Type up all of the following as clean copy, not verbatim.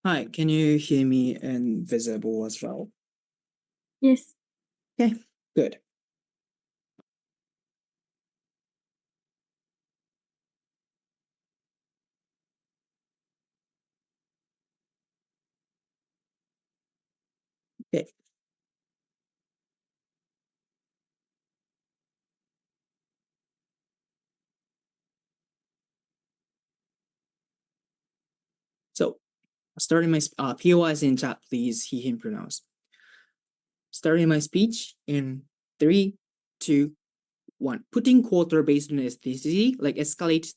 Hi, can you hear me and visible as well? Yes. Okay, good. Okay. So starting my POIs in chat, please he him pronounce. Starting my speech in 3, 2, 1. Putting quota based on ethnicity like escalate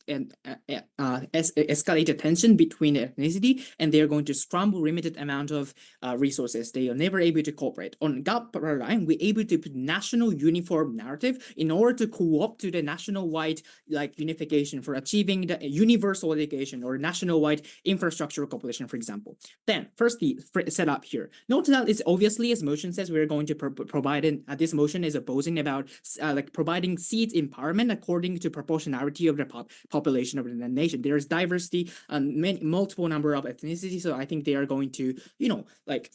tension between ethnicity, and they are going to scramble limited amount of resources. They are never able to cooperate. On GAP paradigm, we're able to put national uniform narrative in order to co-opt to the national-wide like unification for achieving the universal education or national-wide infrastructure completion, for example. Then, firstly, set up here. Note that it's obviously, as motion says, we're going to provide this motion is opposing about like providing seats empowerment according to proportionality of the population of the nation. There is diversity and multiple number of ethnicities, so I think they are going to, like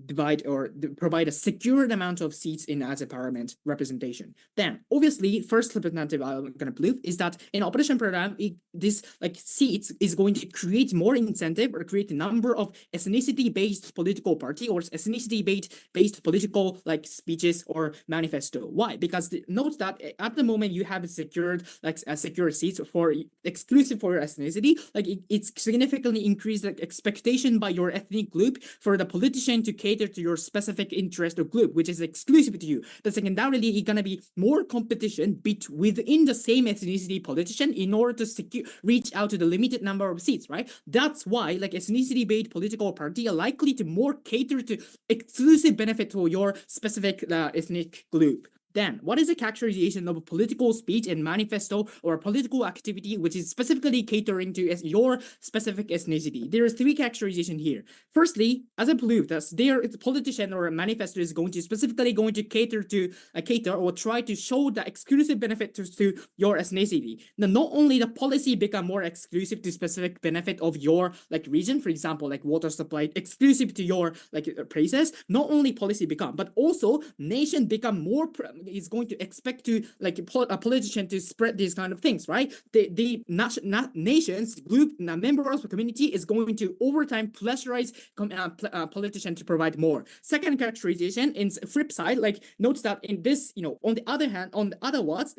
divide or provide a secured amount of seats in as a parliament representation. Then, obviously, first representative I'm going to believe is that in operation program, this like seats is going to create more incentive or create a number of ethnicity-based political party or ethnicity-based political like speeches or manifesto. Why? Because note that at the moment you have secured like secured seats for exclusive for your ethnicity, like it's significantly increased like expectation by your ethnic group for the politician to cater to your specific interest or group, which is exclusive to you. But secondarily, it's gonna be more competition within the same ethnicity politician in order to reach out to the limited number of seats, right? That's why like ethnicity-based political party are likely to more cater to exclusive benefit to your specific ethnic group. Then, what is the characterization of a political speech and manifesto or political activity which is specifically catering to your specific ethnicity? There is 3 characterization here. Firstly, as I believe that their politician or a manifesto is going to specifically going to cater or try to show the exclusive benefit to your ethnicity. Now, not only the policy become more exclusive to specific benefit of your like region, for example, like water supply exclusive to your like places, not only policy become, but also nation become more is going to expect to like a politician to spread these kind of things, right? The nations group members of the community is going to over time pressurize politician to provide more. Second characterization in flip side, like note that in this, on the other hand, on the other words,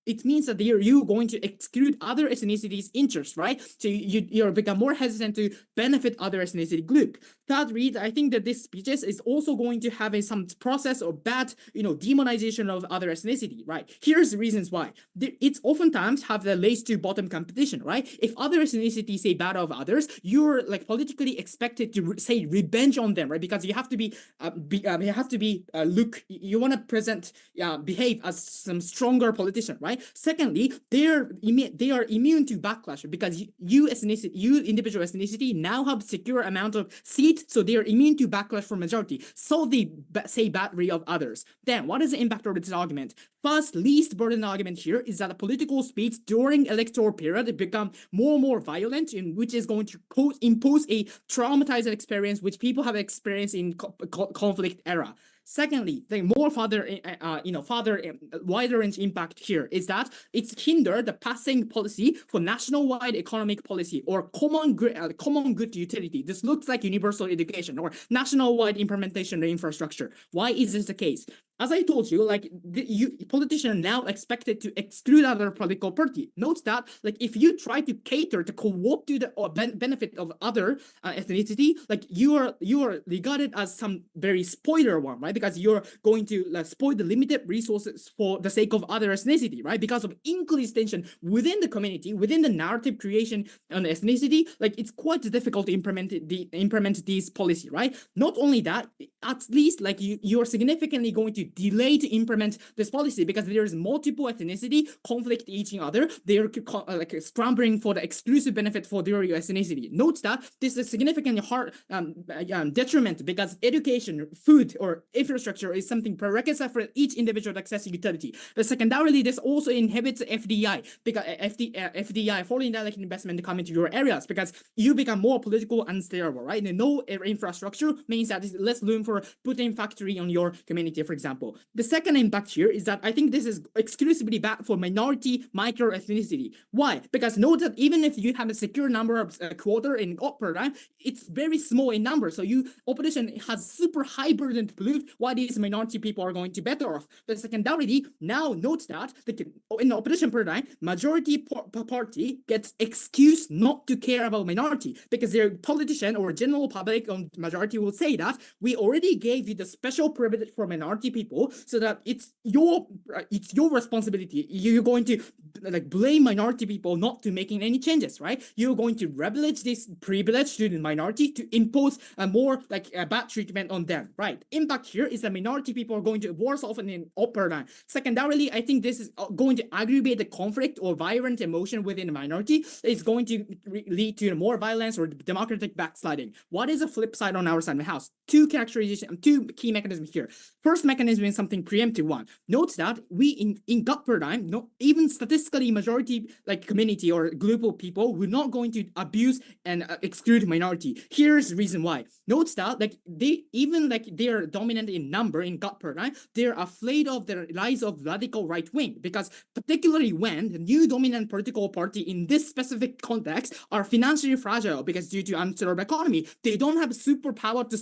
it means that you're going to exclude other ethnicities' interests, right? So you become more hesitant to benefit other ethnicity group. Thirdly, I think that this speeches is also going to have some process or bad, demonization of other ethnicity, right? Here's the reasons why. It's oftentimes have the race to bottom competition, right? If other ethnicities say bad of others, you're like politically expected to say revenge on them, right? Because you have to you want to present, behave as some stronger politician, right? Secondly, they are immune to backlash because you individual ethnicity now have secure amount of seats, so they are immune to backlash from majority. So they say badly of others. Then what is the impact of this argument? First, least burden argument here is that a political speech during electoral period become more and more violent, in which is going to impose a traumatized experience which people have experienced in conflict era. Secondly, the more wider range impact here is that it's hindered the passing policy for national-wide economic policy or common good utility. This looks like universal education or national-wide implementation of infrastructure. Why is this the case? As I told you, like politicians are now expected to exclude other political party. Note that, like, if you try to cater to co-opt to the benefit of other ethnicity, like you are regarded as some very spoiler one, right? Because you're going to spoil the limited resources for the sake of other ethnicity, right? Because of increased tension within the community, within the narrative creation on ethnicity, like it's quite difficult to implement these policy, right? Not only that, at least like you're significantly going to delay to implement this policy because there is multiple ethnicity conflict each other. They're like scrambling for the exclusive benefit for their ethnicity. Note that this is significantly hard detriment because education, food, or infrastructure is something prerequisite for each individual to access utility. But secondarily, this also inhibits FDI because FDI, foreign direct investment, to come into your areas because you become more political unstable, right? And no infrastructure means that there's less room for putting factory on your community, for example. The second impact here is that I think this is exclusively bad for minority micro ethnicity. Why? Because note that even if you have a secure number of quota in GOP paradigm, it's very small in number. So opposition has super high burden to prove why these minority people are going to better off. But secondarily, now note that in the opposition paradigm, majority party gets excused not to care about minority because their politician or general public on majority will say that we already gave you the special privilege for minority people, so that it's your responsibility. You're going to like blame minority people not to making any changes, right? You're going to leverage this privilege to the minority to impose a more like a bad treatment on them, right? Impact here is that minority people are going to worse off in upper line. Secondarily, I think this is going to aggravate the conflict or violent emotion within the minority. It's going to lead to more violence or democratic backsliding. What is the flip side on our side of the house? Two key mechanisms here. First mechanism is something preemptive one. Note that we in gut paradigm, even statistically majority like community or group of people, we're not going to abuse and exclude minority. Here's the reason why. Note that like they are dominant in number in gut paradigm, they're afraid of the rise of radical right wing because particularly when the new dominant political party in this specific context are financially fragile because due to unstable economy, they don't have superpower to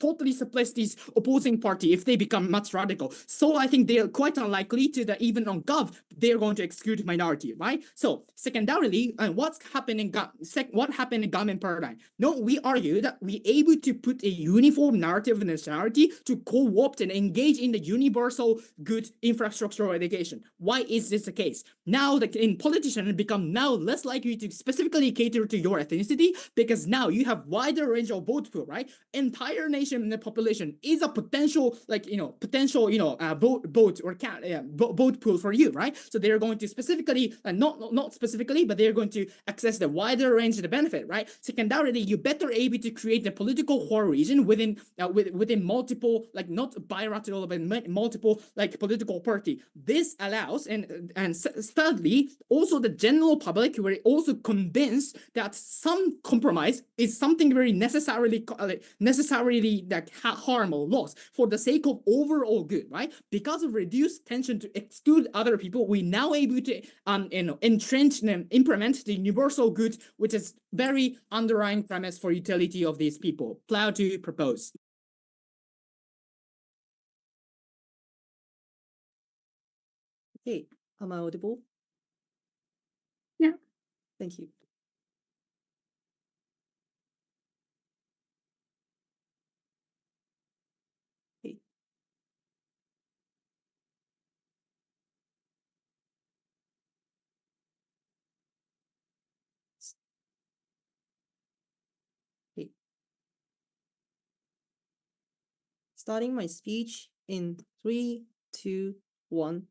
totally suppress these opposing party if they become much radical. So I think they are quite unlikely to that even on Gov, they're going to exclude minority, right? So secondarily, what happened in government paradigm? No, we argue that we able to put a uniform narrative and nationality to co-opt and engage in the universal good infrastructural education. Why is this the case? Now the politicians become now less likely to specifically cater to your ethnicity because now you have wider range of vote pool, right? Entire nation and the population is a potential vote pool for you, right? So they're going to specifically not specifically, but they're going to access the wider range of the benefit, right? Secondarily, you better able to create the political coalition within multiple like not bilateral but multiple like political party. This allows and thirdly, also the general public were also convinced that some compromise is something very necessarily like harm or loss for the sake of overall good, right? Because of reduced tension to exclude other people, we now able to entrench and implement the universal good, which is very underlying premise for utility of these people. Proud to propose. Okay, am I audible? Yeah. Thank you. Okay. Okay. Starting my speech in 3, 2, 1.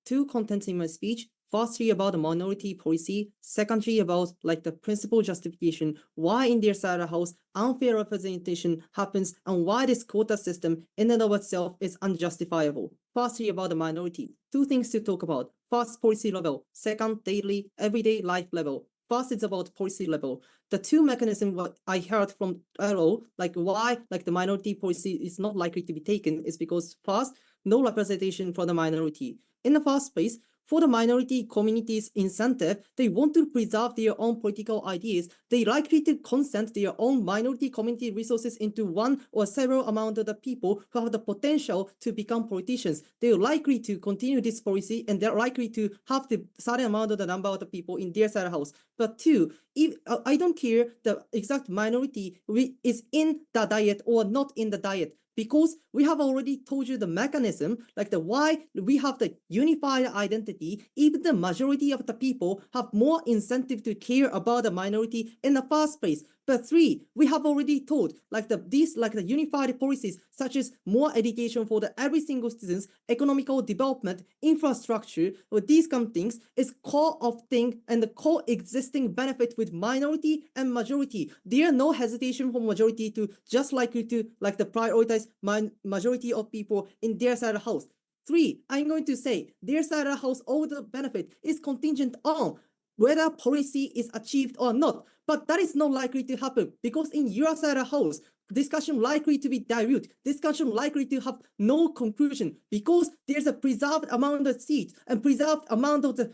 Two contents in my speech. Firstly, about the minority policy. Secondly, about like the principal justification why in their side of the house unfair representation happens and why this quota system in and of itself is unjustifiable. Firstly, about the minority. Two things to talk about. First, policy level. Second, daily, everyday life level. First, it's about policy level. The two mechanisms what I heard from Arrow, like why like the minority policy is not likely to be taken is because first, no representation for the minority. In the first place, for the minority communities' incentive, they want to preserve their own political ideas. They likely to consent their own minority community resources into one or several amount of the people who have the potential to become politicians. They're likely to continue this policy and they're likely to have the certain amount of the number of the people in their side of the house. But two, if I don't care the exact minority is in the diet or not in the diet, because we have already told you the mechanism, like the why we have the unified identity, even the majority of the people have more incentive to care about the minority in the first place. But three, we have already told like the unified policies such as more education for every single citizens, economical development, infrastructure, or these kind of things is core of thing and the coexisting benefit with minority and majority. There are no hesitation for majority to just likely to like the prioritize majority of people in their side of the house. Three, I'm going to say their side of the house, all the benefit is contingent on whether policy is achieved or not. But that is not likely to happen because in your side of the house, discussion likely to be dilute, discussion likely to have no conclusion because there's a preserved amount of seats and preserved amount of the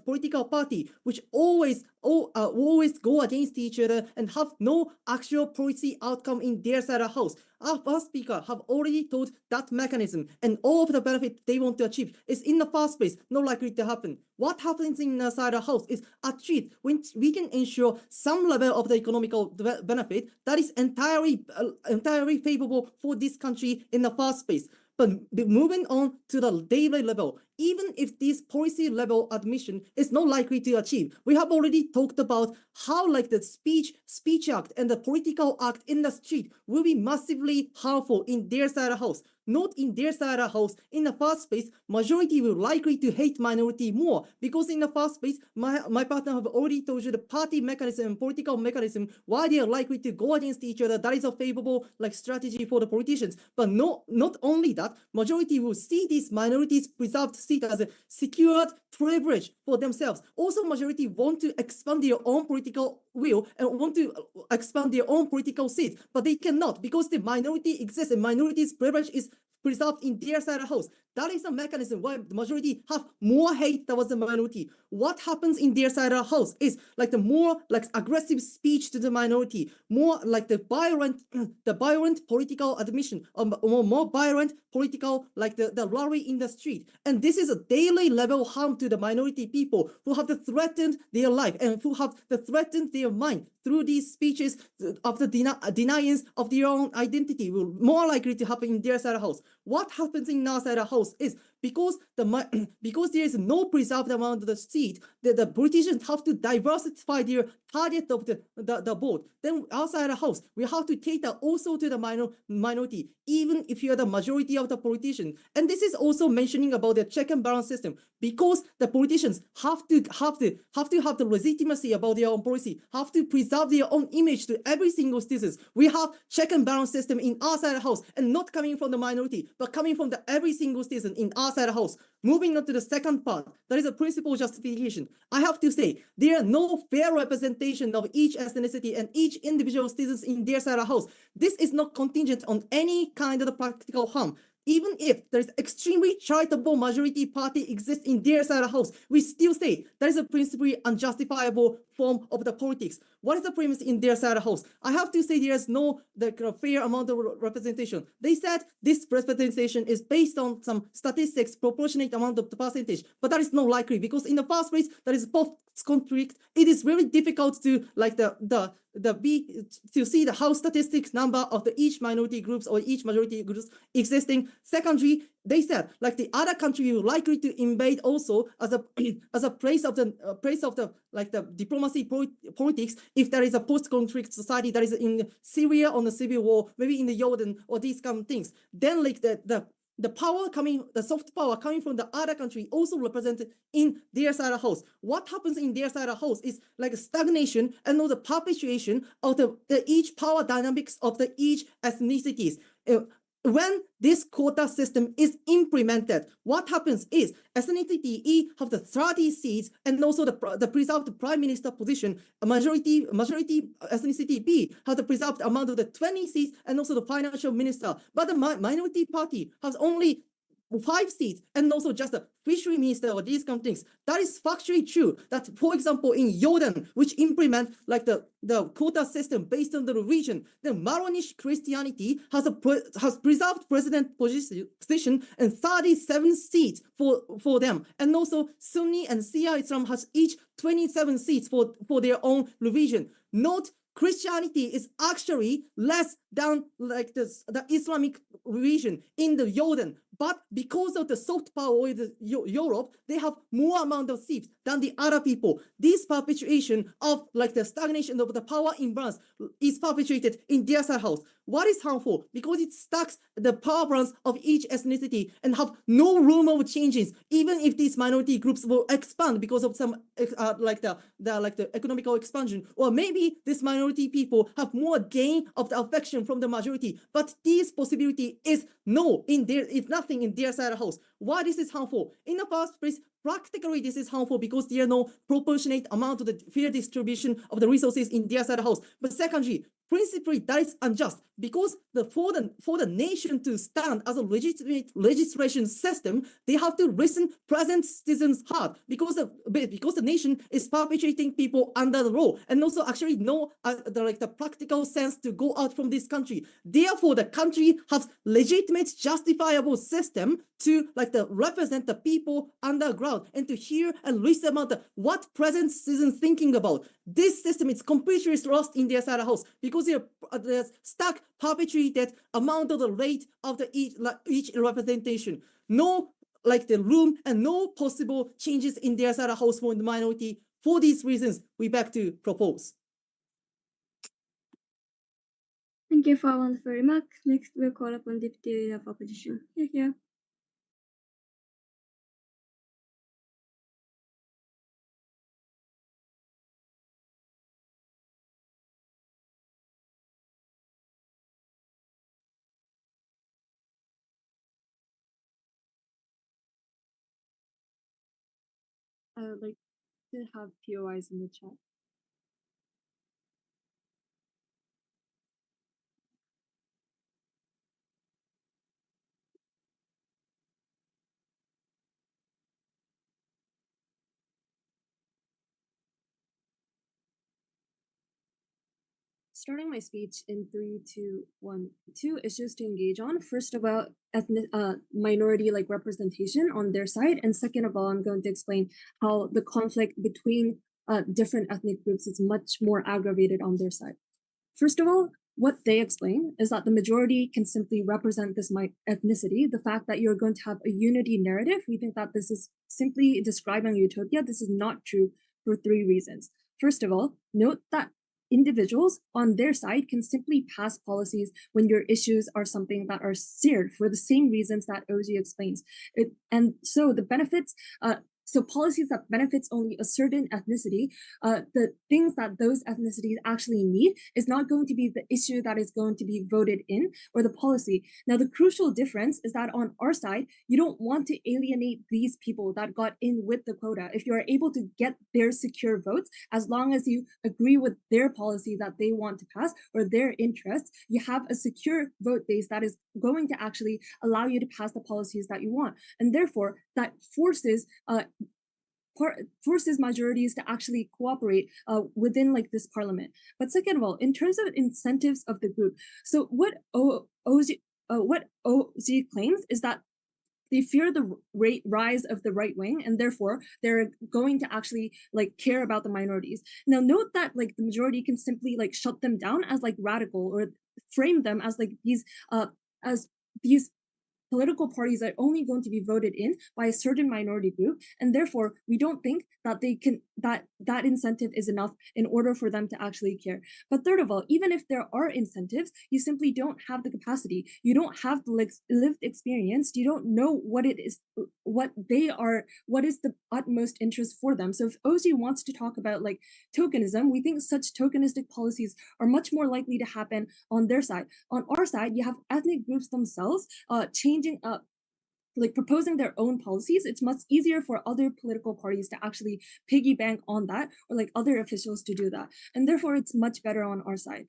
political party which always go against each other and have no actual policy outcome in their side of the house. Our first speaker have already told that mechanism and all of the benefit they want to achieve is in the first place not likely to happen. What happens in the side of the house is achieved when we can ensure some level of the economical benefit that is entirely favorable for this country in the first place. But moving on to the daily level, even if this policy level admission is not likely to achieve, we have already talked about how like the speech act and the political act in the street will be massively harmful in their side of the house. Not in their side of the house. In the first place, majority will likely to hate minority more because in the first place, my partner have already told you the party mechanism and political mechanism why they are likely to go against each other. That is a favorable like strategy for the politicians. But not only that, majority will see these minorities preserved seat as a secured privilege for themselves. Also, majority want to expand their own political will and want to expand their own political seats, but they cannot because the minority exists and minority's privilege is preserved in their side of the house. That is a mechanism why the majority have more hate towards the minority. What happens in their side of the house is like the more like aggressive speech to the minority, more like the violent political admission, or more violent political like the rally in the street. And this is a daily level harm to the minority people who have threatened their life and who have threatened their mind through these speeches of the deniance of their own identity will more likely to happen in their side of the house. What happens in our side of the house is because there is no preserved amount of the seat, the politicians have to diversify their target of the vote. Then outside the house, we have to cater also to the minority, even if you are the majority of the politician. And this is also mentioning about the check and balance system, because the politicians have to have the legitimacy about their own policy, have to preserve their own image to every single citizen. We have check and balance system in our side of the house, and not coming from the minority, but coming from the every single citizen in our side of the house. Moving on to the second part, that is a principal justification. I have to say, there are no fair representation of each ethnicity and each individual citizens in their side of the house. This is not contingent on any kind of the practical harm. Even if there is extremely charitable majority party exists in their side of the house, we still say that is a principally unjustifiable form of the politics. What is the premise in their side of the house? I have to say there is no fair amount of representation. They said this representation is based on some statistics, proportionate amount of the percentage, but that is not likely because in the first place, that is both conflict. It is very difficult to like to see the house statistics number of the each minority groups or each majority groups existing. Secondly, they said like the other country will likely to invade also as a place of the like the diplomacy politics if there is a post-conflict society that is in Syria on the civil war, maybe in the Jordan or these kind of things. Then like the power coming, the soft power coming from the other country also represented in their side of the house. What happens in their side of the house is like a stagnation and the perpetuation of the each power dynamics of the each ethnicities. When this quota system is implemented, what happens is ethnicity E have the 30 seats and also the preserved prime minister position. A majority ethnicity B have the preserved amount of the 20 seats and also the financial minister. But the minority party has only 5 seats and also just a fishery minister or these kind of things. That is factually true. That, for example, in Jordan, which implement like the quota system based on the region, the Maronish Christianity has preserved president position and 37 seats for them. And also Sunni and Shia Islam has each 27 seats for their own region. Note Christianity is actually less than like the Islamic religion in the Jordan. But because of the soft power of the Europe, they have more amount of seats than the other people. This perpetuation of like the stagnation of the power imbalance is perpetuated in their side house. What is harmful? Because it stacks the power balance of each ethnicity and have no room of changes, even if these minority groups will expand because of some like the economical expansion, or maybe this minority people have more gain of the affection from the majority. But this possibility is no in there is nothing in their side of the house. Why this is harmful? In the first place, practically this is harmful because there are no proportionate amount of the fair distribution of the resources in their side of the house. But secondly, principally that is unjust because for the nation to stand as a legitimate legislation system, they have to listen present citizens hard because the nation is perpetuating people under the law and also actually no the practical sense to go out from this country. Therefore, the country has legitimate justifiable system to represent the people underground and to hear and listen about what present citizens thinking about. This system is completely lost in their side of the house because they're stuck perpetuated amount of the rate of the each representation. No the room and no possible changes in their side of the house for the minority. For these reasons, we beg to propose. Thank you for our wonderful remarks. Next, we'll call upon Deputy Leader of Opposition. Here. I would like to have POIs in the chat. Starting my speech in 3, 2, 1. 2 issues to engage on. First, about minority representation on their side, and second of all, I'm going to explain how the conflict between different ethnic groups is much more aggravated on their side. First of all, what they explain is that the majority can simply represent this ethnicity. The fact that you're going to have a unity narrative, we think that this is simply describing utopia. This is not true for 3 reasons. First of all, note that individuals on their side can simply pass policies when your issues are something that are seared for the same reasons that OG explains. And so the benefits, so policies that benefits only a certain ethnicity, the things that those ethnicities actually need is not going to be the issue that is going to be voted in or the policy. Now, the crucial difference is that on our side, you don't want to alienate these people that got in with the quota. If you are able to get their secure votes, as long as you agree with their policy that they want to pass or their interests, you have a secure vote base that is going to actually allow you to pass the policies that you want. And therefore, that forces majorities to actually cooperate within this parliament. But second of all, in terms of incentives of the group, so what OZ claims is that they fear the rise of the right wing, and therefore they're going to actually care about the minorities. Now, note that the majority can simply shut them down as radical or frame them as these political parties are only going to be voted in by a certain minority group, and therefore we don't think that they can that incentive is enough in order for them to actually care. But third of all, even if there are incentives, you simply don't have the capacity. You don't have the lived experience. You don't know what it is, what is the utmost interest for them. So if OZ wants to talk about tokenism, we think such tokenistic policies are much more likely to happen on their side. On our side, you have ethnic groups themselves changing up, proposing their own policies. It's much easier for other political parties to actually piggy bank on that, or other officials to do that. And therefore, it's much better on our side.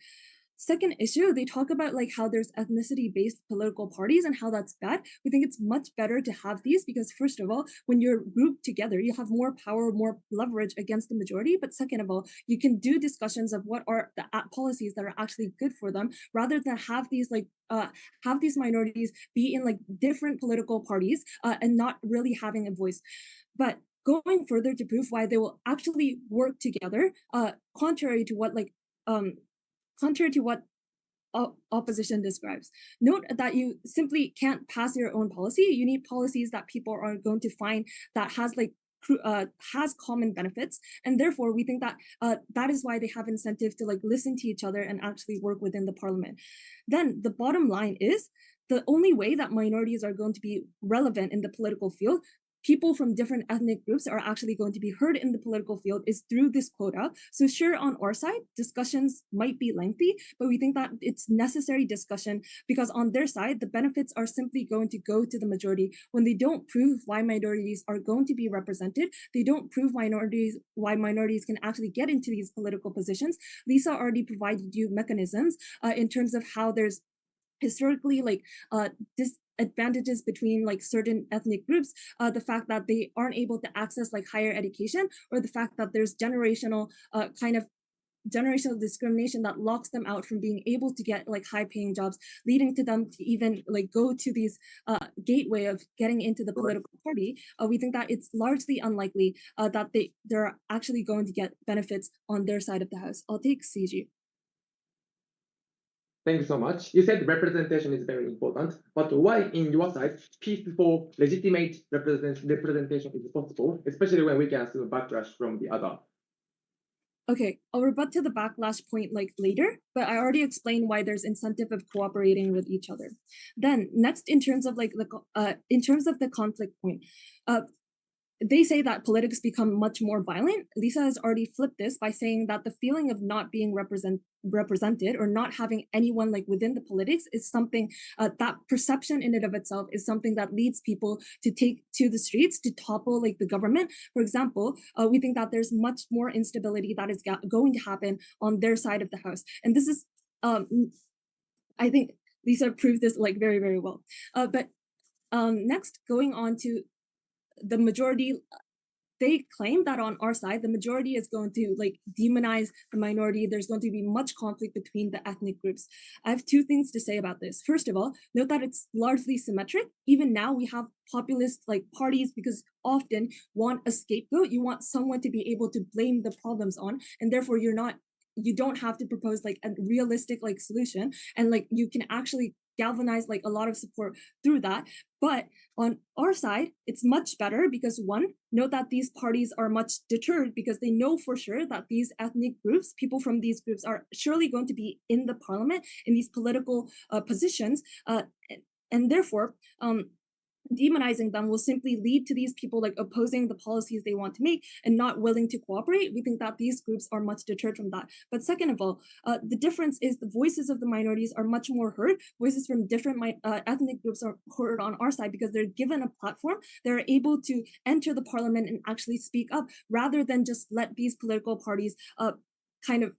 Second issue, they talk about how there's ethnicity-based political parties and how that's bad. We think it's much better to have these because first of all, when you're grouped together, you have more power, more leverage against the majority. But second of all, you can do discussions of what are the policies that are actually good for them, rather than have these minorities be in different political parties and not really having a voice. But going further to prove why they will actually work together, contrary to what contrary to what opposition describes. Note that you simply can't pass your own policy. You need policies that people are going to find that has common benefits, and therefore we think that that is why they have incentive to listen to each other and actually work within the parliament. Then the bottom line is the only way that minorities are going to be relevant in the political field, people from different ethnic groups are actually going to be heard in the political field, is through this quota. So sure, on our side, discussions might be lengthy, but we think that it's necessary discussion because on their side, the benefits are simply going to go to the majority. When they don't prove why minorities are going to be represented, they don't prove why minorities can actually get into these political positions. Lisa already provided you mechanisms in terms of how there's historically disadvantages between certain ethnic groups, the fact that they aren't able to access higher education, or the fact that there's generational discrimination that locks them out from being able to get high paying jobs, leading to them to even go to these gateway of getting into the political party. We think that it's largely unlikely that they're actually going to get benefits on their side of the house. I'll take CG. Thank you so much. You said representation is very important, but why in your side peaceful, legitimate representation is possible, especially when we can see backlash from the other? Okay, I'll rebut to the backlash point later, but I already explained why there's incentive of cooperating with each other. Then next, in terms of the conflict point, they say that politics become much more violent. Lisa has already flipped this by saying that the feeling of not being represented or not having anyone within the politics is something that perception in and of itself is something that leads people to take to the streets to topple the government. For example, we think that there's much more instability that is going to happen on their side of the house, and this is I think Lisa proved this very, very well. But next, going on to the majority, they claim that on our side, the majority is going to demonize the minority. There's going to be much conflict between the ethnic groups. I have two things to say about this. First of all, note that it's largely symmetric. Even now we have populist parties because often want a scapegoat. You want someone to be able to blame the problems on, and therefore you don't have to propose a realistic solution, and you can actually galvanize a lot of support through that. But on our side, it's much better because one, note that these parties are much deterred because they know for sure that these ethnic groups, people from these groups are surely going to be in the parliament, in these political positions, and therefore demonizing them will simply lead to these people opposing the policies they want to make and not willing to cooperate. We think that these groups are much deterred from that. But second of all, the difference is the voices of the minorities are much more heard. Voices from different ethnic groups are heard on our side because they're given a platform. They're able to enter the parliament and actually speak up rather than just let these political parties kind of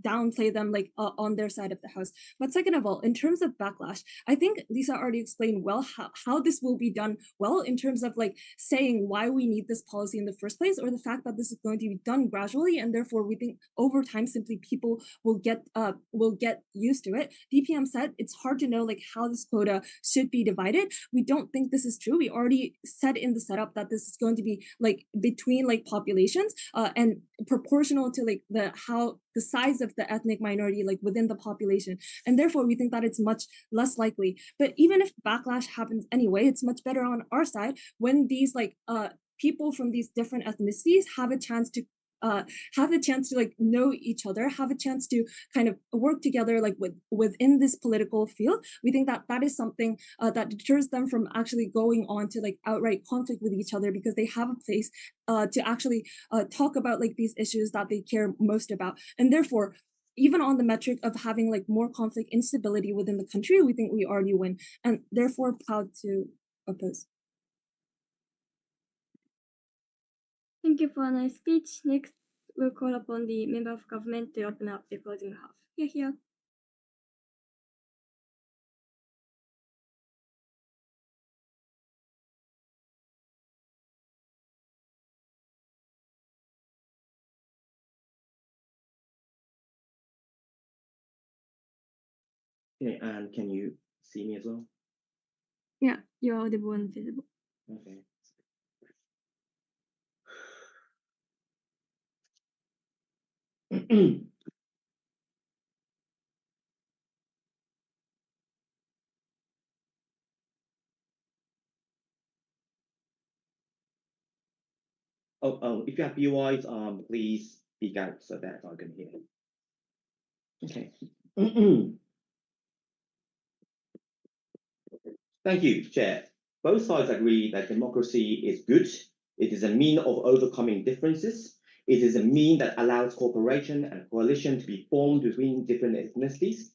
downplay them on their side of the house. But second of all, in terms of backlash, I think Lisa already explained well how this will be done well in terms of saying why we need this policy in the first place, or the fact that this is going to be done gradually, and therefore we think over time simply people will get used to it. DPM said it's hard to know how this quota should be divided. We don't think this is true. We already said in the setup that this is going to be between populations and proportional to the size of the ethnic minority within the population, and therefore we think that it's much less likely. But even if backlash happens anyway, it's much better on our side when these people from these different ethnicities have a chance to know each other, have a chance to kind of work together within this political field. We think that that is something that deters them from actually going on to outright conflict with each other, because they have a place to actually talk about these issues that they care most about. And therefore, even on the metric of having more conflict, instability within the country, we think we already win, and therefore proud to oppose. Thank you for a nice speech. Next, we'll call upon the member of government to open up the closing half. Here. Okay, and can you see me as well? Yeah, you're audible and visible. Okay. If you have POIs, please speak out so that I can hear. Okay. Thank you, Chair. Both sides agree that democracy is good. It is a mean of overcoming differences. It is a mean that allows cooperation and coalition to be formed between different ethnicities.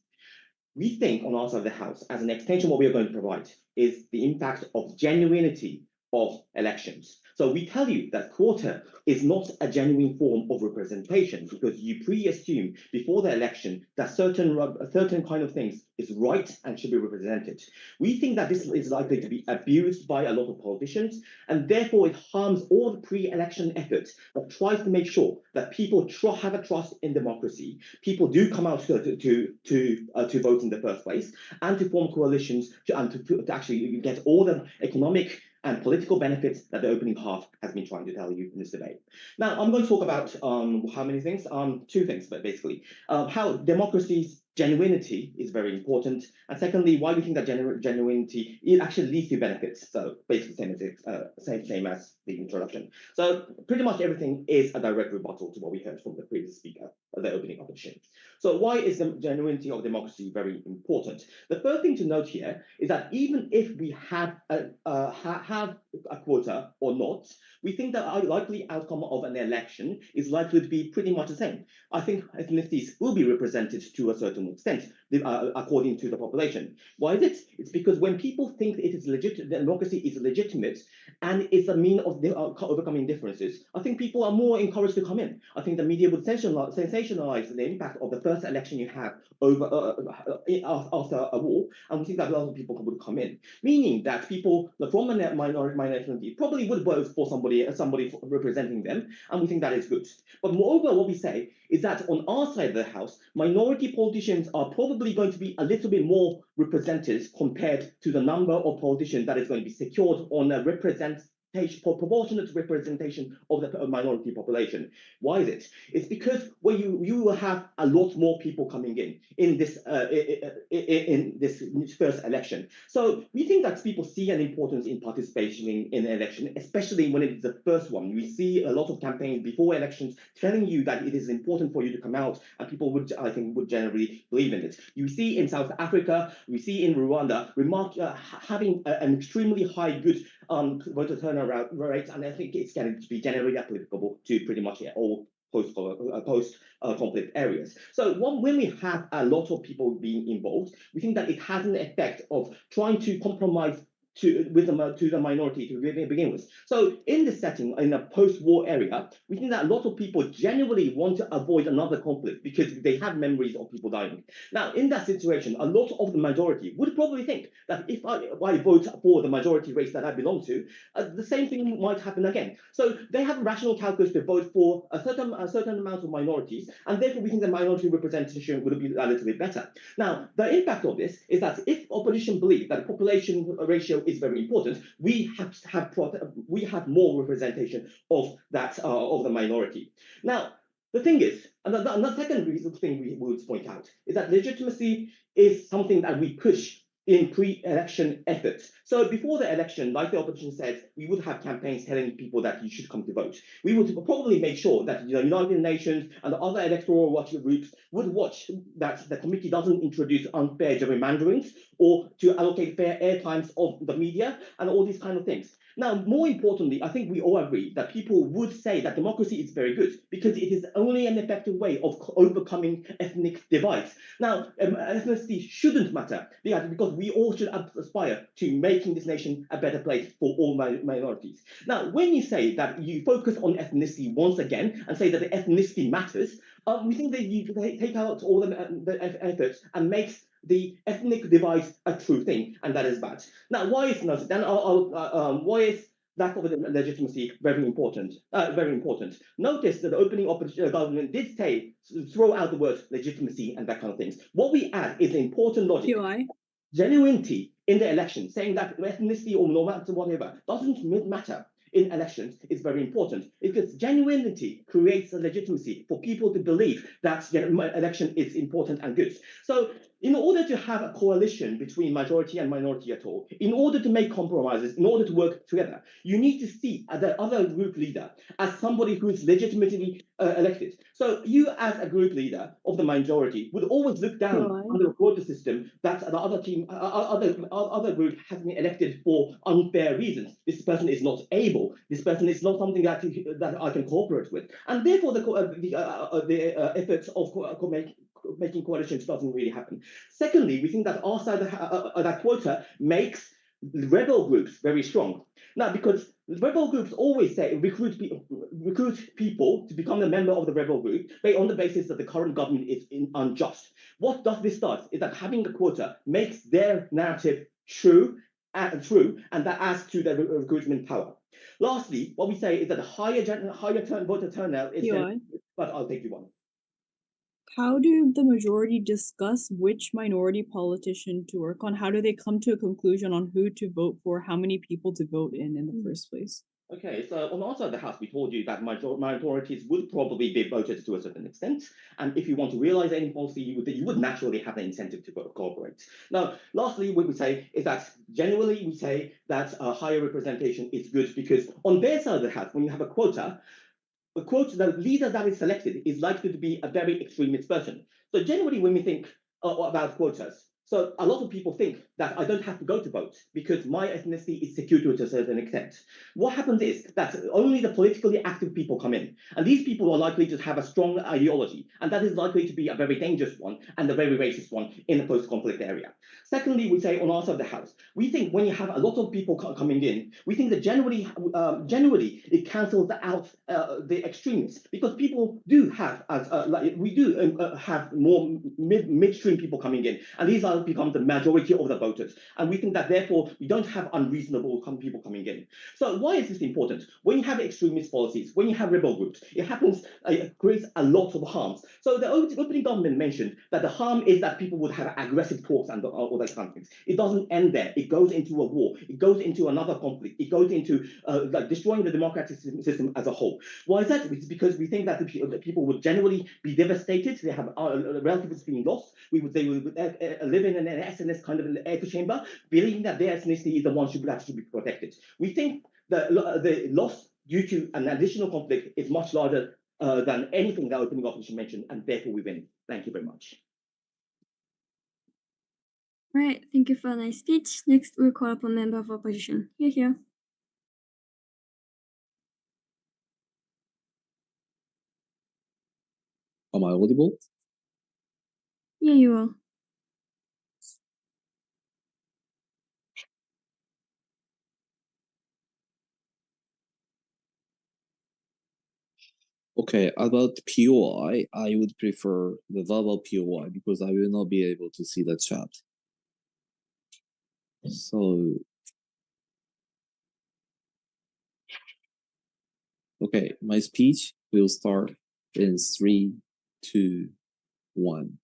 We think on our side of the house, as an extension, what we are going to provide is the impact of genuinity of elections. So we tell you that quota is not a genuine form of representation because you pre-assume before the election that certain kind of things is right and should be represented. We think that this is likely to be abused by a lot of politicians, and therefore it harms all the pre-election efforts that tries to make sure that people have a trust in democracy. People do come out to vote in the first place, and to form coalitions to actually get all the economic and political benefits that the opening half has been trying to tell you in this debate. Now, I'm going to talk about how many things? Two things, but basically, how democracy's genuinity is very important, and secondly, why we think that genuinity it actually leads to benefits. So basically, same as the introduction. So pretty much everything is a direct rebuttal to what we heard from the previous speaker, the opening opposition. So why is the genuinity of democracy very important? The first thing to note here is that even if we have a quota or not, we think that our likely outcome of an election is likely to be pretty much the same. I think ethnicities will be represented to a certain extent according to the population. Why is it? It's because when people think it is legit, democracy is legitimate and it's a mean of overcoming differences, I think people are more encouraged to come in. I think the media would sensationalize the impact of the first election you have over after a war, and we think that a lot of people would come in, meaning that people from a minority probably would vote for somebody representing them, and we think that is good. But moreover, what we say is that on our side of the house, minority politicians are probably going to be a little bit more represented compared to the number of politicians that is going to be secured on a proportionate representation of the minority population. Why is it? It's because you will have a lot more people coming in this first election. So we think that people see an importance in participating in an election, especially when it is the first one. We see a lot of campaigns before elections telling you that it is important for you to come out, and people would generally believe in it. You see in South Africa, we see in Rwanda, having an extremely high good voter turnout rate, and I think it's going to be generally applicable to pretty much all post-conflict areas. So when we have a lot of people being involved, we think that it has an effect of trying to compromise to the minority to begin with. So in this setting, in a post-war area, we think that a lot of people genuinely want to avoid another conflict because they have memories of people dying. Now, in that situation, a lot of the majority would probably think that if I vote for the majority race that I belong to, the same thing might happen again. So they have a rational calculus to vote for a certain amount of minorities, and therefore we think the minority representation would be a little bit better. Now, the impact of this is that if opposition believe that the population ratio is very important, we have more representation of that of the minority. Now, the thing is, and the second thing we would point out is that legitimacy is something that we push in pre-election efforts. So before the election, like the opposition said, we would have campaigns telling people that you should come to vote. We would probably make sure that the United Nations and the other electoral watching groups would watch that the committee doesn't introduce unfair gerrymanderings or to allocate fair airtimes of the media and all these kind of things. Now, more importantly, I think we all agree that people would say that democracy is very good because it is only an effective way of overcoming ethnic divides. Now, ethnicity shouldn't matter because we all should aspire to making this nation a better place for all minorities. Now, when you say that you focus on ethnicity once again and say that the ethnicity matters, we think that you take out all the efforts and makes the ethnic divide a true thing, and that is bad. Now, why is why is lack of legitimacy very important? Notice that the opening opposition government did throw out the words legitimacy and that kind of things. What we add is important logic. POI. Genuinity in the election, saying that ethnicity or no matter whatever doesn't matter in elections is very important because genuinity creates a legitimacy for people to believe that the election is important and good. So in order to have a coalition between majority and minority at all, in order to make compromises, in order to work together, you need to see the other group leader as somebody who is legitimately elected. So you as a group leader of the majority would always look down under a quota system that the other team, other group has been elected for unfair reasons. This person is not able. This person is not something that I can cooperate with, and therefore the efforts of making coalitions doesn't really happen. Secondly, we think that our side that quota makes rebel groups very strong. Now, because rebel groups always say recruit people to become a member of the rebel group on the basis that the current government is unjust. What does this do is that having a quota makes their narrative true, and that adds to their recruitment power. Lastly, what we say is that the higher voter turnout is, but I'll take you one. How do the majority discuss which minority politician to work on? How do they come to a conclusion on who to vote for, how many people to vote in the first place? Okay, so on our side of the house, we told you that minorities would probably be voted to a certain extent. And if you want to realize any policy, you would naturally have an incentive to cooperate. Now, lastly, what we say is that generally we say that higher representation is good because on their side of the house, when you have a quota, the leader that is selected is likely to be a very extremist person. So generally, when we think about quotas, so a lot of people think that I don't have to go to vote because my ethnicity is secured to a certain extent. What happens is that only the politically active people come in, and these people are likely to have a strong ideology, and that is likely to be a very dangerous one and a very racist one in a post-conflict area. Secondly, we say on our side of the house, we think when you have a lot of people coming in, we think that generally it cancels out the extremists because people do have, have more midstream people coming in, and these are become the majority of the voters. And we think that therefore we don't have unreasonable people coming in. So why is this important? When you have extremist policies, when you have rebel groups, it creates a lot of harms. So the opening government mentioned that the harm is that people would have aggressive talks and all that kind of things. It doesn't end there. It goes into a war. It goes into another conflict. It goes into destroying the democratic system as a whole. Why is that? It's because we think that the people would generally be devastated. They have relatives being lost. They would live in an SNS kind of an echo chamber, believing that their ethnicity is the one that should be protected. We think that the loss due to an additional conflict is much larger than anything that opening opposition mentioned, and therefore we win. Thank you very much. Right, thank you for a nice speech. Next, we'll call upon member of opposition. Here. Am I audible? Yeah, you are. Okay, about POI, I would prefer the verbal POI because I will not be able to see the chat. So, okay, my speech will start in 3, 2, 1.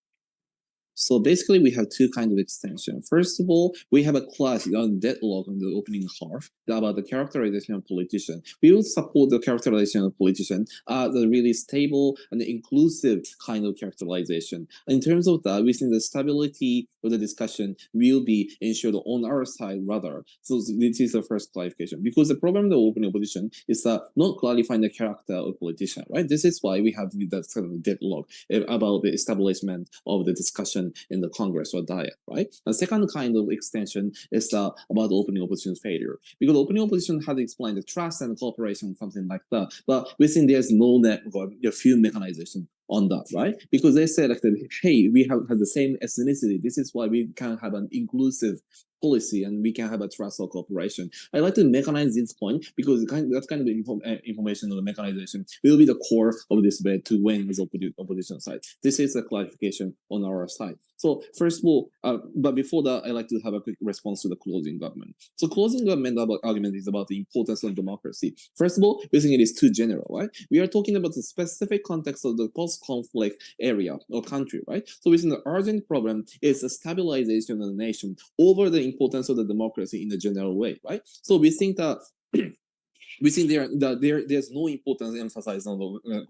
So basically, we have two kinds of extension. First of all, we have a class on deadlock on the opening half about the characterization of politician. We will support the characterization of politician as a really stable and inclusive kind of characterization. In terms of that, we think the stability of the discussion will be ensured on our side rather. So this is the first clarification. Because the problem of the opening opposition is not clarifying the character of politician, right? This is why we have that sort of deadlock about the establishment of the discussion in the Congress or Diet, right? The second kind of extension is about opening opposition failure. Because opening opposition has explained the trust and cooperation, something like that. But we think there's no network, a few mechanization on that, right? Because they say like, hey, we have the same ethnicity. This is why we can have an inclusive policy and we can have a trust or cooperation. I like to mechanize this point because that kind of information or the mechanization will be the core of this debate to win as opposition side. This is a clarification on our side. So first of all, but before that, I like to have a quick response to the closing government. So closing government argument is about the importance of democracy. First of all, we think it is too general, right? We are talking about the specific context of the post-conflict area or country, right? So we think the urgent problem is the stabilization of the nation over the importance of the democracy in a general way, right? So we think that we think there's no importance emphasized on the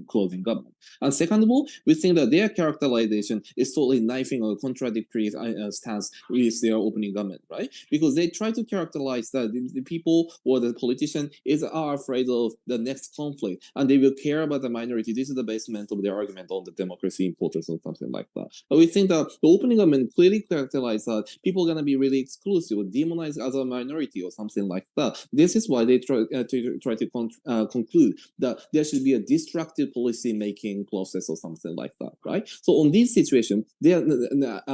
closing government. And second of all, we think that their characterization is totally knifing or contradictory stance with their opening government, right? Because they try to characterize that the people or the politician are afraid of the next conflict and they will care about the minority. This is the basement of their argument on the democracy importance or something like that. But we think that the opening government clearly characterized that people are going to be really exclusive or demonize as a minority or something like that. This is why they try to conclude that there should be a destructive policy making process or something like that, right? So on this situation, their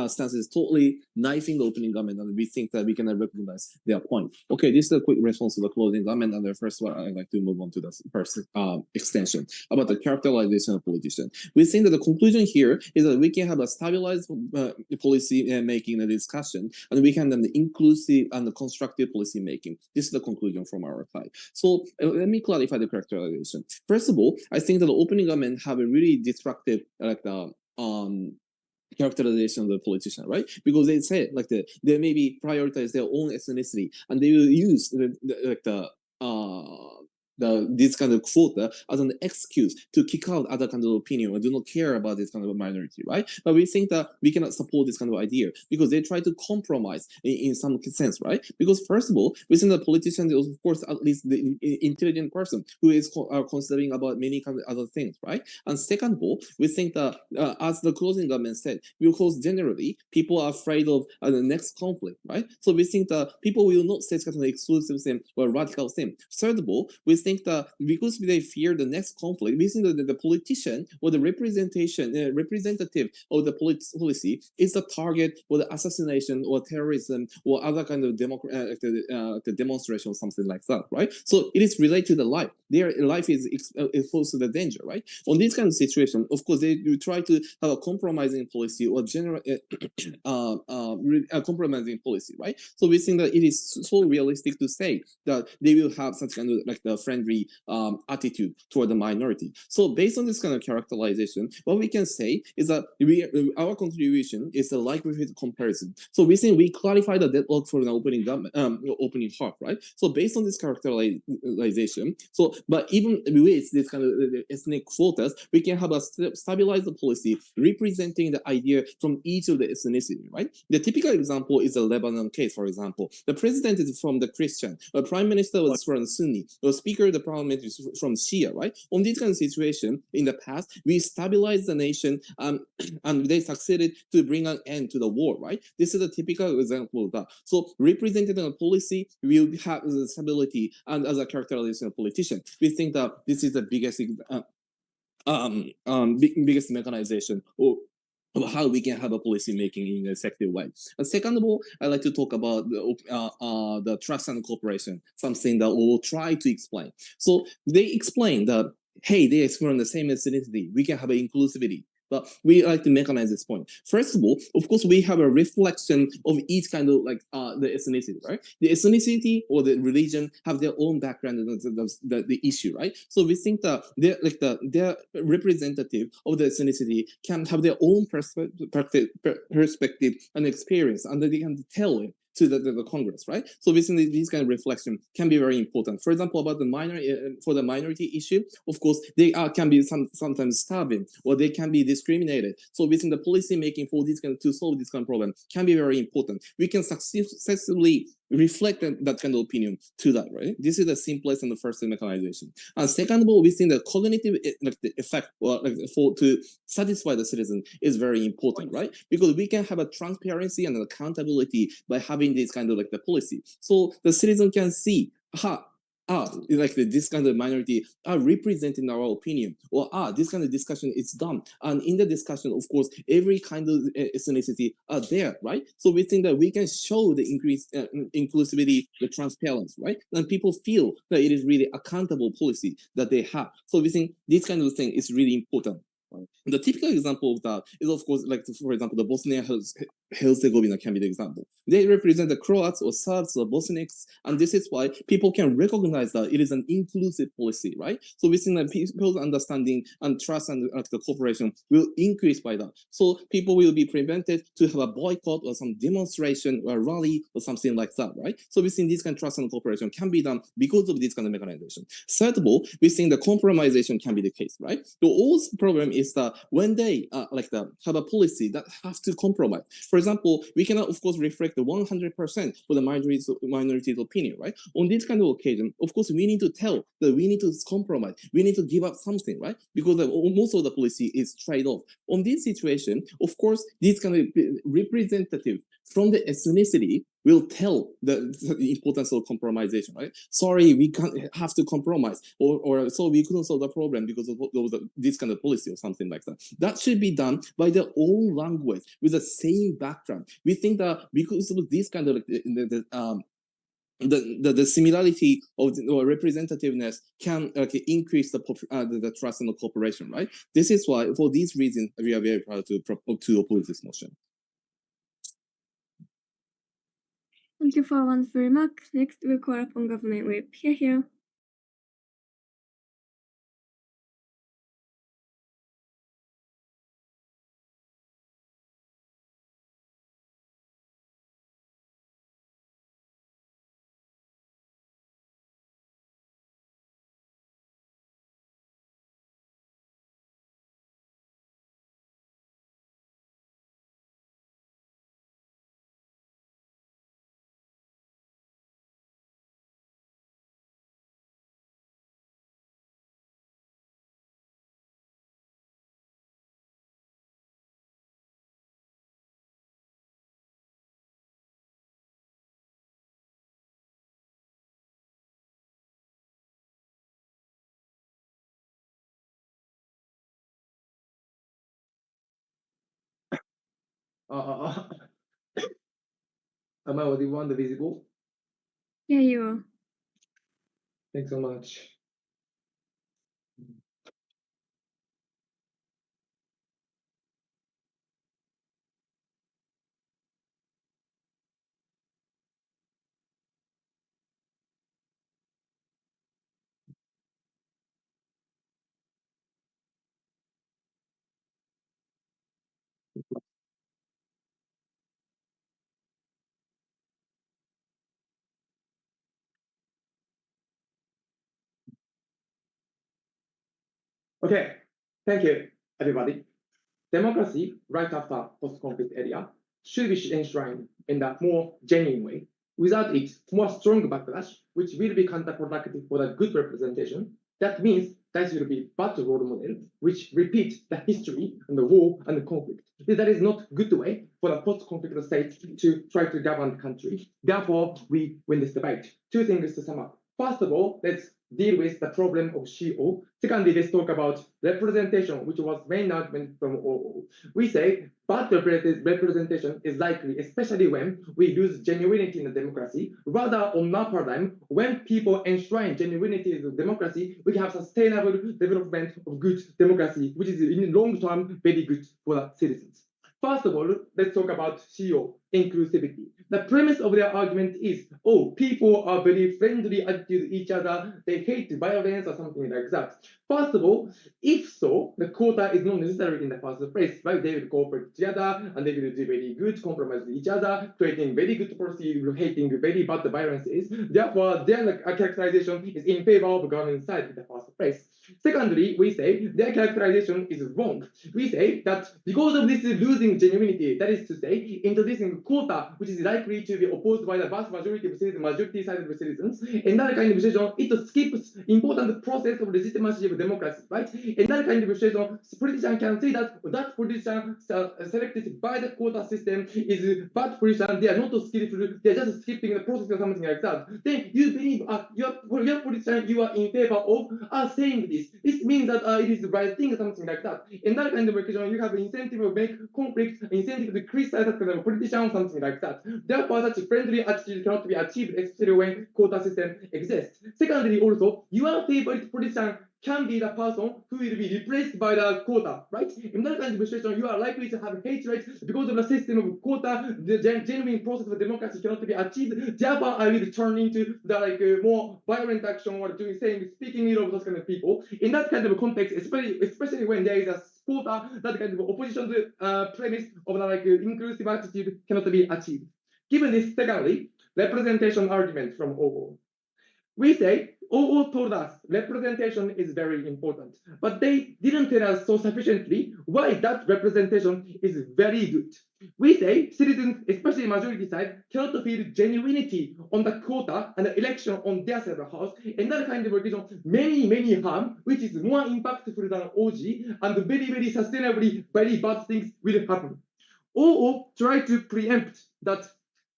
stance is totally knifing the opening government, and we think that we can recognize their point. Okay, this is a quick response to the closing government, and the first one I'd like to move on to the first extension about the characterization of politician. We think that the conclusion here is that we can have a stabilized policy making discussion, and we can have the inclusive and the constructive policy making. This is the conclusion from our side. So let me clarify the characterization. First of all, I think that the opening government have a really destructive characterization of the politician, right? Because they say they maybe prioritize their own ethnicity and they will use this kind of quota as an excuse to kick out other kind of opinion or do not care about this kind of a minority, right? But we think that we cannot support this kind of idea because they try to compromise in some sense, right? Because first of all, we think the politician is of course at least the intelligent person who is considering about many kind of other things, right? And second of all, we think that as the closing government said, because generally people are afraid of the next conflict, right? So we think that people will not say kind of exclusive thing or radical thing. Third of all, we think that because they fear the next conflict, we think that the politician or the representative of the policy is the target for the assassination or terrorism or other kind of the demonstration or something like that, right? So it is related to the life. Their life is exposed to the danger, right? On this kind of situation, of course, they try to have a compromising policy or general compromising policy, right? So we think that it is so realistic to say that they will have such kind of the friendly attitude toward the minority. So based on this kind of characterization, what we can say is that our contribution is a likelihood comparison. So we think we clarify the deadlock for an opening half, right? So based on this characterization, but even with this kind of ethnic quotas, we can have a stabilized policy representing the idea from each of the ethnicity, right? The typical example is the Lebanon case, for example. The president is from the Christian, the prime minister was from Sunni, the speaker of the parliament is from Shia, right? On this kind of situation, in the past, we stabilized the nation and they succeeded to bring an end to the war, right? This is a typical example of that. So representing a policy will have the stability and as a characterization of politician. We think that this is the biggest biggest mechanization of how we can have a policy making in an effective way. And second of all, I'd like to talk about the trust and cooperation, something that we will try to explain. So they explain that, hey, they explain the same ethnicity, we can have an inclusivity. But we like to mechanize this point. First of all, of course, we have a reflection of each kind of the ethnicity, right? The ethnicity or the religion have their own background and the issue, right? So we think that their representative of the ethnicity can have their own perspective and experience, and they can tell it to the Congress, right? So basically, these kind of reflection can be very important. For example, about the minority issue, of course, they can be sometimes starving or they can be discriminated. So within the policy making for this to solve this kind of problem can be very important. We can successfully reflect that kind of opinion to that, right? This is the simplest and the first mechanization. And second of all, we think the cognitive the effect or to satisfy the citizen is very important, right? Because we can have a transparency and accountability by having this kind of the policy. So the citizen can see, this kind of minority are representing our opinion, or this kind of discussion is done. And in the discussion, of course, every kind of ethnicity are there, right? So we think that we can show the increased inclusivity, the transparency, right? And people feel that it is really accountable policy that they have. So we think this kind of thing is really important. The typical example of that is, of course, for example, the Bosnia Herzegovina can be the example. They represent the Croats or Serbs or Bosniaks, and this is why people can recognize that it is an inclusive policy, right? So we think that people's understanding and trust and the cooperation will increase by that. So people will be prevented to have a boycott or some demonstration or rally or something like that, right? So we think this kind of trust and cooperation can be done because of this kind of mechanization. Third of all, we think the compromisation can be the case, right? The old problem is that when they have a policy that has to compromise. For example, we cannot, of course, reflect the 100% for the minority's opinion, right? On this kind of occasion, of course, we need to tell that we need to compromise. We need to give up something, right? Because most of the policy is trade-off. On this situation, of course, this kind of representative from the ethnicity will tell the importance of compromisation, right? Sorry, we can't have to compromise, or so we couldn't solve the problem because of this kind of policy or something like that. That should be done by their own language with the same background. We think that because of this kind of the similarity of or representativeness can increase the trust and the cooperation, right? This is why, for these reasons, we are very proud to oppose this motion. Thank you for wonderful remarks. Next, we'll call upon Government Whip. Here. Am I the one visible? Yeah, you are. Thanks so much. Okay, thank you, everybody. Democracy, right after post-conflict area, should be enshrined in a more genuine way. Without it, more strong backlash, which will be counterproductive for the good representation. That means that will be bad role model, which repeat the history and the war and the conflict. That is not good way for the post-conflict state to try to govern the country. Therefore, we win this debate. Two things to sum up. First of all, let's deal with the problem of CO. Secondly, let's talk about representation, which was main argument from all. We say bad representation is likely, especially when we lose genuinity in the democracy. Rather, on our paradigm, when people enshrine genuinity in the democracy, we can have sustainable development of good democracy, which is in the long term very good for the citizens. First of all, let's talk about CO, inclusivity. The premise of their argument is, oh, people are very friendly attitude to each other, they hate violence or something like that. First of all, if so, the quota is not necessary in the first place, right? They will cooperate together and they will do very good compromise with each other, creating very good policy, hating very bad violences. Therefore, their characterization is in favor of government side in the first place. Secondly, we say their characterization is wrong. We say that because of this losing genuinity, that is to say, introducing quota, which is likely to be opposed by the vast majority of citizens, majority side of citizens, in that kind of situation, it skips important process of legitimacy of democracy, right? In that kind of situation, politician can say that that politician selected by the quota system is bad politician, they are not skillful, they are just skipping the process or something like that. Then you believe your politician you are in favor of are saying this. This means that it is the right thing or something like that. In that kind of occasion, you have incentive to make conflict, incentive to criticize that kind of politician or something like that. Therefore, such a friendly attitude cannot be achieved, especially when quota system exists. Secondly, also, your favorite politician can be the person who will be replaced by the quota, right? In that kind of situation, you are likely to have hatred because of the system of quota. The genuine process of democracy cannot be achieved. Therefore, I will turn into the more violent action or speaking ill of those kind of people. In that kind of context, especially when there is a quota, that kind of opposition premise of the inclusive attitude cannot be achieved. Given this, secondly, representation argument from OO. We say OO told us representation is very important, but they didn't tell us so sufficiently why that representation is very good. We say citizens, especially majority side, cannot feel genuinity on the quota and the election on their side of the house. And that kind of occasion, many harm, which is more impactful than OG, and very sustainably very bad things will happen. OO try to preempt that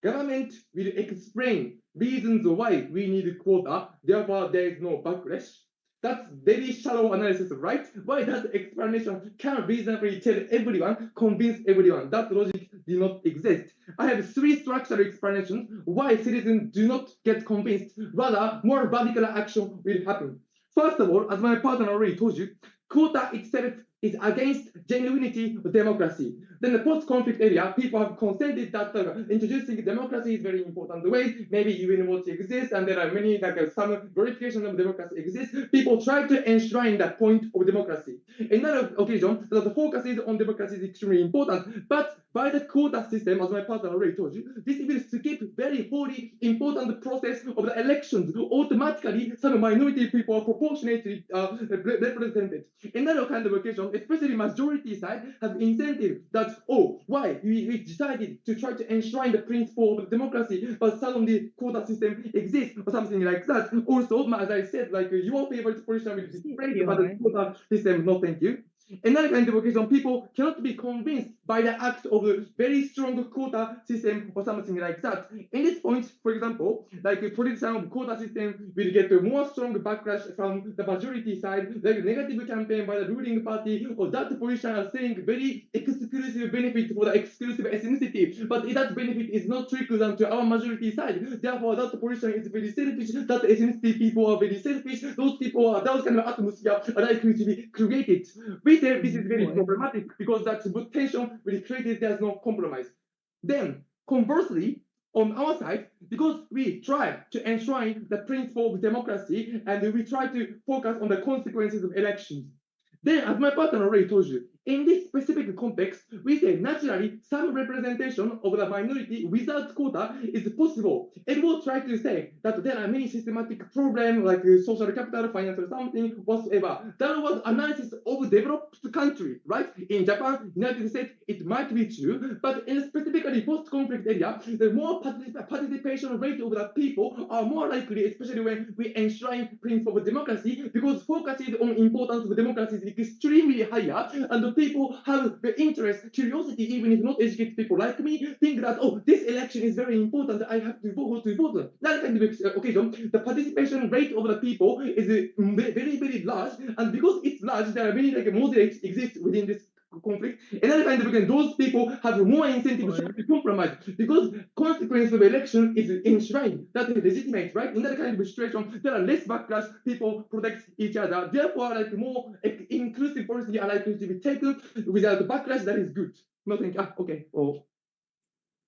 government will explain reasons why we need quota, therefore there is no backlash. That's very shallow analysis, right? Why that explanation can reasonably tell everyone, convince everyone. That logic did not exist. I have three structural explanations why citizens do not get convinced, rather more radical action will happen. First of all, as my partner already told you, quota itself is against genuinity of democracy. Then the post-conflict area, people have consented that introducing democracy is very important way. Maybe UNWTO exists, and there are many some verification of democracy exists. People try to enshrine that point of democracy. Another occasion, the focus is on democracy is extremely important, but by the quota system, as my partner already told you, this will skip very wholly important process of the elections. Automatically, some minority people are proportionately represented. Another kind of occasion, especially majority side, have incentive that, why we decided to try to enshrine the principle of democracy, but suddenly quota system exists or something like that. Also, as I said, your favorite politician will be praised by the quota system. No, thank you. Another kind of occasion, people cannot be convinced by the act of a very strong quota system or something like that. In this point, for example, politician of quota system will get a more strong backlash from the majority side, like negative campaign by the ruling party, or that politician are saying very exclusive benefit for the exclusive ethnicity, but that benefit is not trickled down to our majority side. Therefore, that politician is very selfish, that ethnicity people are very selfish, those kind of atmosphere are likely to be created. We say this is very problematic because that tension will create there's no compromise. Then, conversely, on our side, because we try to enshrine the principle of democracy and we try to focus on the consequences of elections, then, as my partner already told you, in this specific context, we say naturally some representation of the minority without quota is possible. And we'll try to say that there are many systematic problems like social capital, financial something, whatsoever. That was analysis of developed country, right? In Japan, United States, it might be true, but in specifically post-conflict area, the more participation rate of the people are more likely, especially when we enshrine principle of democracy, because focusing on importance of democracy is extremely higher, and the people have the interest, curiosity, even if not educated people like me, think that, this election is very important, I have to vote. That kind of occasion, the participation rate of the people is very large, and because it's large, there are many moderates exist within this conflict. Another kind of those people have more incentive to compromise because consequence of election is enshrined. That is legitimate, right? In that kind of situation, there are less backlash. People protect each other. Therefore, more inclusive policy are likely to be taken without backlash. That is good. Nothing. Okay.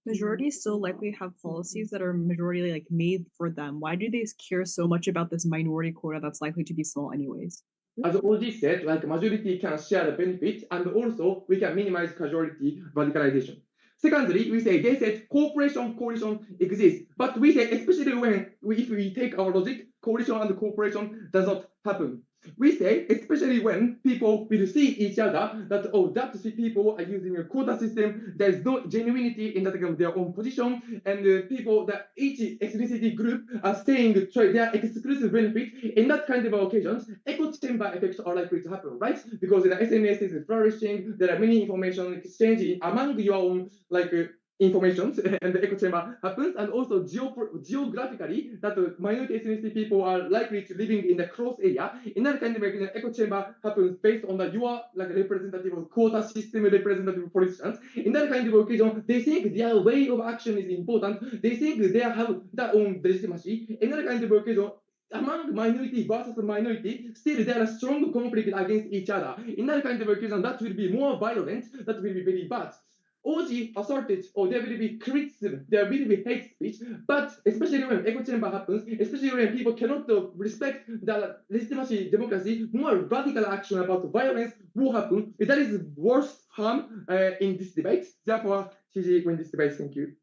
Majorities still likely have policies that are majority made for them. Why do they care so much about this minority quota that's likely to be small anyways? As OG said, majority can share the benefit, and also we can minimize casualty radicalization. Secondly, we say they said cooperation, coalition exists, but we say especially if we take our logic, coalition and cooperation does not happen. We say, especially when people will see each other, that people are using a quota system, there's no genuinity in their own position, and people that each ethnicity group are saying their exclusive benefit. In that kind of occasions, echo chamber effects are likely to happen, right? Because the SNS is flourishing, there are many information exchange among your own information, and the echo chamber happens, and also geographically that minority ethnicity people are likely to living in the cross area. In that kind of echo chamber happens based on your representative quota system, representative politicians. In that kind of occasion, they think their way of action is important. They think they have their own legitimacy. In that kind of occasion, among minority versus minority, still there are strong conflict against each other. In that kind of occasion, that will be more violent, that will be very bad. OG asserted, or there will be criticism, there will be hate speech, but especially when echo chamber happens, especially when people cannot respect the legitimacy democracy, more radical action about violence will happen. That is worst harm in this debate. Therefore, CG win this debate. Thank you.